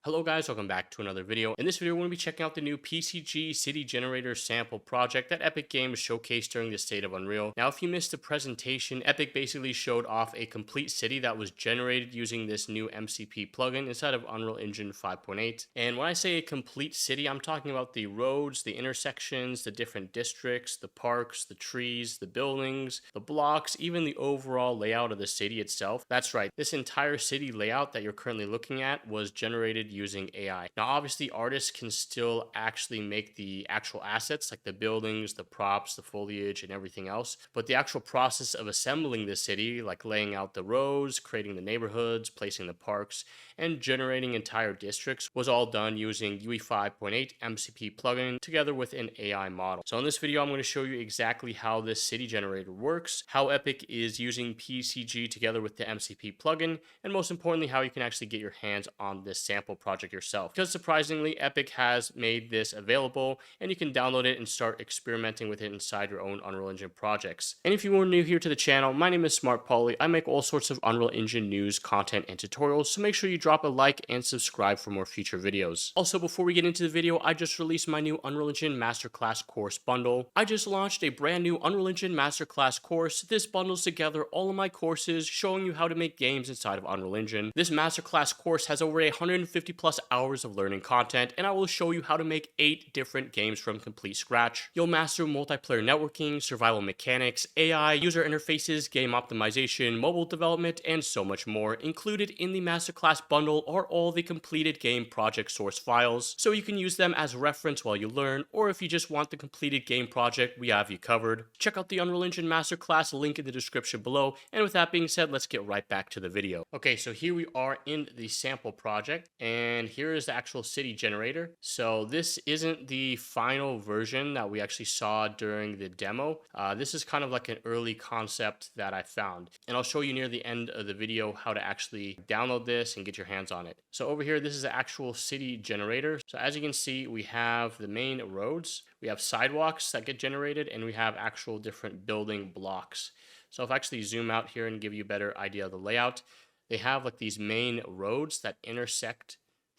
Hello guys, welcome back to another video. In this video, we're going to be checking out the new PCG City Generator sample project that Epic Games showcased during the State of Unreal. Now, if you missed the presentation, Epic basically showed off a complete city that was generated using this new MCP plugin inside of Unreal Engine 5.8. And when I say a complete city, I'm talking about the roads, the intersections, the different districts, the parks, the trees, the buildings, the blocks, even the overall layout of the city itself. That's right, this entire city layout that you're currently looking at was generated using AI. Now, obviously, artists can still actually make the actual assets like the buildings, the props, the foliage, and everything else. But the actual process of assembling the city, like laying out the roads, creating the neighborhoods, placing the parks, and generating entire districts, was all done using UE 5.8 MCP plugin together with an AI model. So in this video, I'm going to show you exactly how this city generator works, how Epic is using PCG together with the MCP plugin, and most importantly, how you can actually get your hands on this sample project yourself. Because surprisingly, Epic has made this available and you can download it and start experimenting with it inside your own Unreal Engine projects. And if you are new here to the channel, my name is Smart Pauly. I make all sorts of Unreal Engine news, content, and tutorials, so make sure you drop a like and subscribe for more future videos. Also, before we get into the video, I just released my new Unreal Engine Masterclass course bundle. I just launched a brand new Unreal Engine Masterclass course. This bundles together all of my courses showing you how to make games inside of Unreal Engine. This Masterclass course has over 150 plus hours of learning content, and I will show you how to make 8 different games from complete scratch. You'll master multiplayer networking, survival mechanics, AI, user interfaces, game optimization, mobile development, and so much more. Included in the Masterclass bundle are all the completed game project source files, so you can use them as reference while you learn, or if you just want the completed game project, we have you covered. Check out the Unreal Engine Masterclass link in the description below, and with that being said, let's get right back to the video. Okay, so here we are in the sample project, and here is the actual city generator. So this isn't the final version that we actually saw during the demo. This is kind of like an early concept that I found, and I'll show you near the end of the video how to actually download this and get your hands on it. So over here, this is the actual city generator. So as you can see, we have the main roads, we have sidewalks that get generated, and we have actual different building blocks. So if I actually zoom out here and give you a better idea of the layout, they have like these main roads that intersect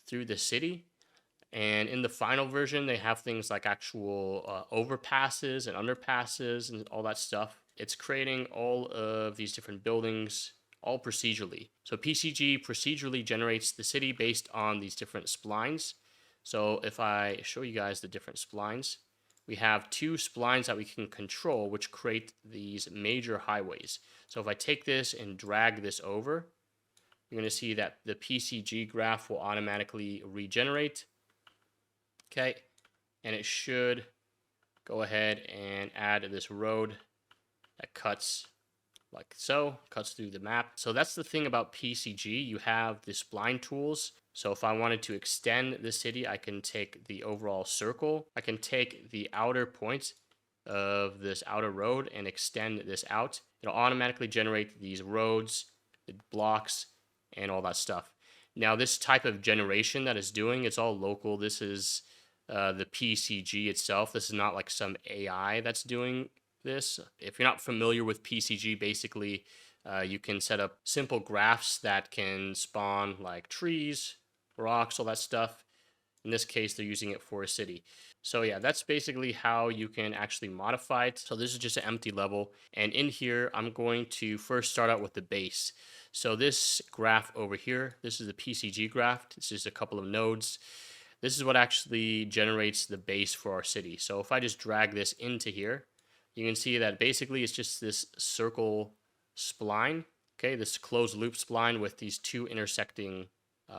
through the city. And in the final version, they have things like actual overpasses and underpasses and all that stuff. It's creating all of these different buildings all procedurally. So PCG procedurally generates the city based on these different splines. So if I show you guys the different splines, we have 2 splines that we can control, which create these major highways. So if I take this and drag this over, you're going to see that the PCG graph will automatically regenerate. Okay, and it should go ahead and add this road that cuts like so, cuts through the map. So that's the thing about PCG. You have the spline tools. So if I wanted to extend the city, I can take the overall circle. I can take the outer point of this outer road and extend this out. It'll automatically generate these roads, the blocks, and all that stuff. Now, this type of generation that it's doing, it's all local. This is the PCG itself. This is not like some AI that's doing this. If you're not familiar with PCG, basically you can set up simple graphs that can spawn like trees, rocks, all that stuff. In this case, they're using it for a city. So yeah, that's basically how you can actually modify it. So this is just an empty level. And in here, I'm going to first start out with the base. So this graph over here, this is the PCG graph. It's just a couple of nodes. This is what actually generates the base for our city. So if I just drag this into here, you can see that basically it's just this circle spline, okay, this closed loop spline with these 2 intersecting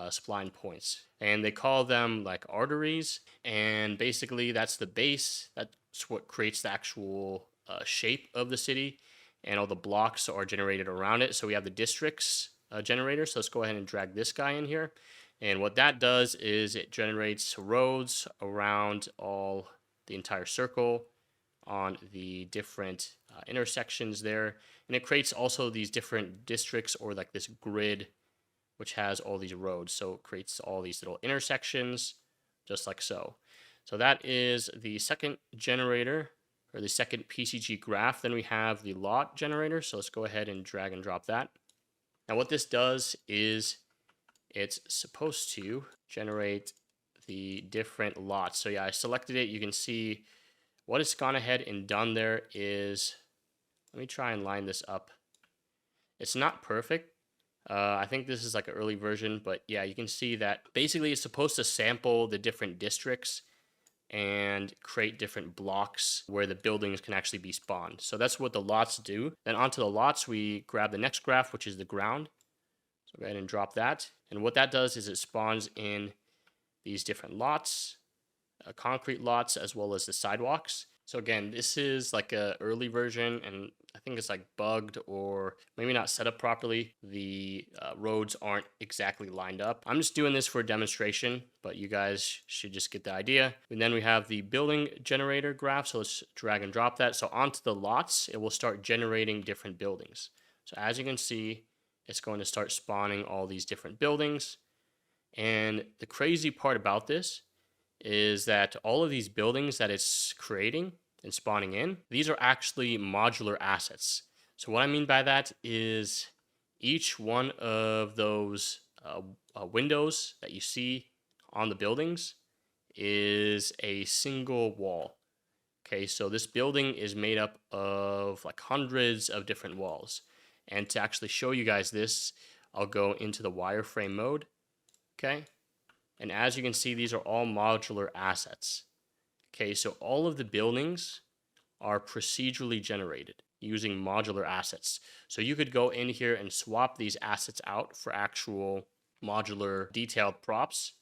spline points. And they call them like arteries, and basically that's the base. That's what creates the actual shape of the city, and all the blocks are generated around it. So we have the districts generator. So let's go ahead and drag this guy in here. And what that does is it generates roads around the entire circle on the different intersections there. And it creates also these different districts, or like this grid, which has all these roads. So it creates all these little intersections, just like so. So that is the second generator, or the second PCG graph. Then we have the lot generator. So let's go ahead and drag and drop that. Now what this does is it's supposed to generate the different lots. So yeah, I selected it. You can see what it's gone ahead and done there is, let me try and line this up. It's not perfect. I think this is like an early version, but yeah, you can see that basically it's supposed to sample the different districts and create different blocks where the buildings can actually be spawned. So that's what the lots do. Then onto the lots, we grab the next graph, which is the ground. So go ahead and drop that. And what that does is it spawns in these different lots, concrete lots, as well as the sidewalks. So again, this is like a early version, and I think it's like bugged or maybe not set up properly. The roads aren't exactly lined up. I'm just doing this for a demonstration, but you guys should just get the idea. And then we have the building generator graph. So let's drag and drop that. So onto the lots, it will start generating different buildings. So as you can see, it's going to start spawning all these different buildings. And the crazy part about this is that all of these buildings that it's creating and spawning in, these are actually modular assets. So what I mean by that is each one of those windows that you see on the buildings is a single wall. Okay, so this building is made up of like hundreds of different walls. And to actually show you guys this, I'll go into the wireframe mode. Okay. And as you can see, these are all modular assets. Okay, so all of the buildings are procedurally generated using modular assets. So you could go in here and swap these assets out for actual modular detailed props,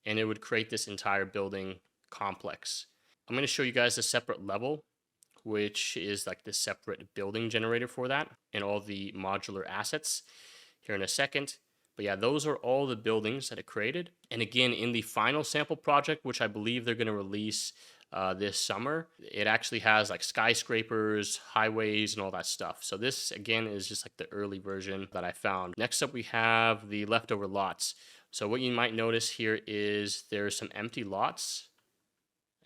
and it would create this entire building complex. I'm going to show you guys a separate level, which is like the separate building generator for that and all the modular assets here in a second. But yeah, those are all the buildings that it created. And again, in the final sample project, which I believe they're going to release this summer, it actually has like skyscrapers, highways, and all that stuff. So this, again, is just like the early version that I found. Next up, we have the leftover lots. So what you might notice here is there's some empty lots,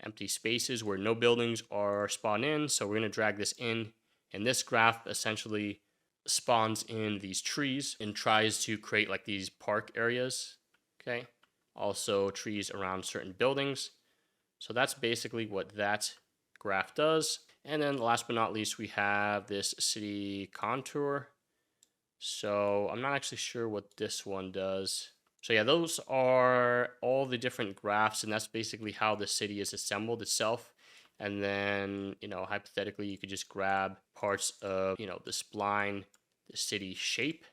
empty spaces where no buildings are spawned in. So we're going to drag this in. And this graph essentially spawns in these trees and tries to create like these park areas. Okay. Also trees around certain buildings. So that's basically what that graph does. And then last but not least, we have this city contour. So I'm not actually sure what this one does. So yeah, those are all the different graphs, and that's basically how the city is assembled itself. And then, hypothetically, you could just grab parts of, the spline, the city shape,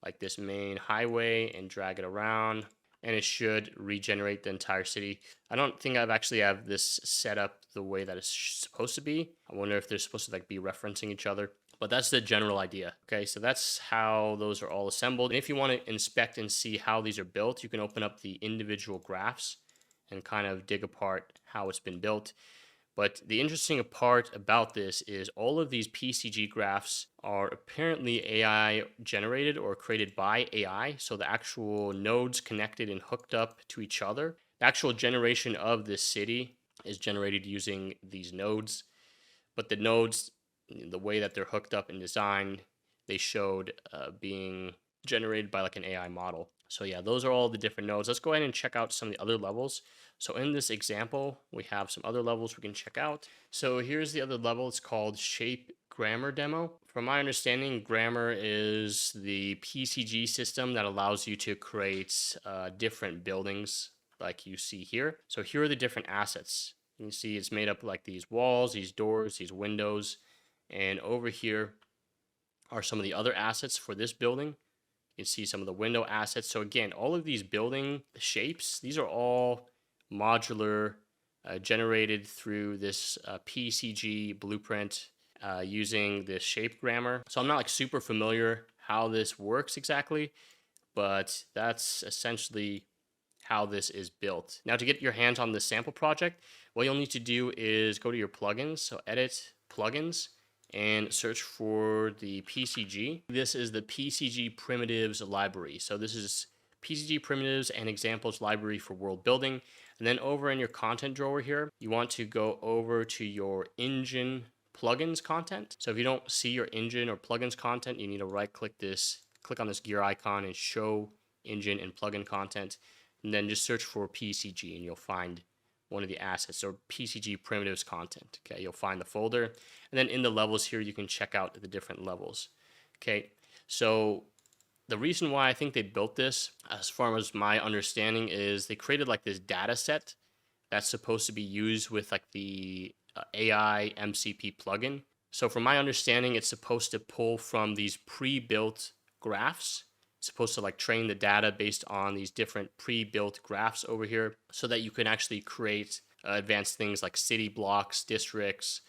like this main highway, and drag it around, and it should regenerate the entire city. I don't think I've actually have this set up the way that it's supposed to be. I wonder if they're supposed to like be referencing each other. But that's the general idea. Okay, so that's how those are all assembled. And if you want to inspect and see how these are built, you can open up the individual graphs and kind of dig apart how it's been built. But the interesting part about this is all of these PCG graphs are apparently AI generated or created by AI. So the actual nodes connected and hooked up to each other. The actual generation of this city is generated using these nodes. But the nodes, the way that they're hooked up and designed, they showed being generated by like an AI model. So yeah, those are all the different nodes. Let's go ahead and check out some of the other levels. So in this example, we have some other levels we can check out. So here's the other level. It's called Shape Grammar Demo. From my understanding, Grammar is the PCG system that allows you to create different buildings like you see here. So here are the different assets. You can see it's made up of like these walls, these doors, these windows. And over here are some of the other assets for this building. You can see some of the window assets. So again, all of these building shapes, these are all modular, generated through this PCG blueprint using this shape grammar. So I'm not like super familiar how this works exactly, but that's essentially how this is built. Now to get your hands on this sample project, what you'll need to do is go to your plugins. So edit plugins and search for the PCG. This is the PCG primitives library. So this is PCG primitives and examples library for world building. And then over in your content drawer here, you want to go over to your engine plugins content. So if you don't see your engine or plugins content, you need to right click this, click on this gear icon and show engine and plugin content, and then just search for PCG and you'll find one of the assets, or PCG primitives content. Okay, you'll find the folder, and then in the levels here you can check out the different levels. Okay, so the reason why I think they built this, as far as my understanding, is they created like this data set that's supposed to be used with like the AI MCP plugin. So from my understanding, it's supposed to pull from these pre-built graphs. It's supposed to like train the data based on these different pre-built graphs over here, so that you can actually create advanced things like city blocks, districts,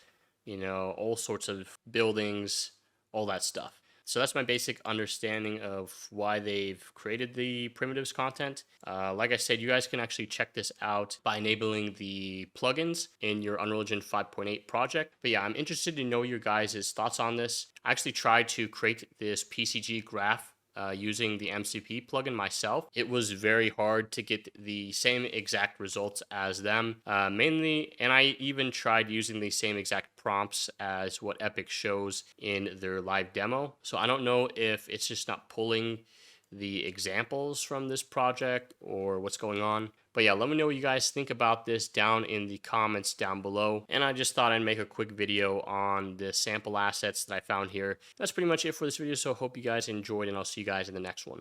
all sorts of buildings, all that stuff. So that's my basic understanding of why they've created the primitives content. Like I said, you guys can actually check this out by enabling the plugins in your Unreal Engine 5.8 project. But yeah, I'm interested to know your guys' thoughts on this. I actually tried to create this PCG graph using the MCP plugin myself. It was very hard to get the same exact results as them, mainly, and I even tried using the same exact prompts as what Epic shows in their live demo. So I don't know if it's just not pulling the examples from this project or what's going on. But yeah, let me know what you guys think about this down in the comments down below. And I just thought I'd make a quick video on the sample assets that I found here. That's pretty much it for this video, so hope you guys enjoyed, and I'll see you guys in the next one.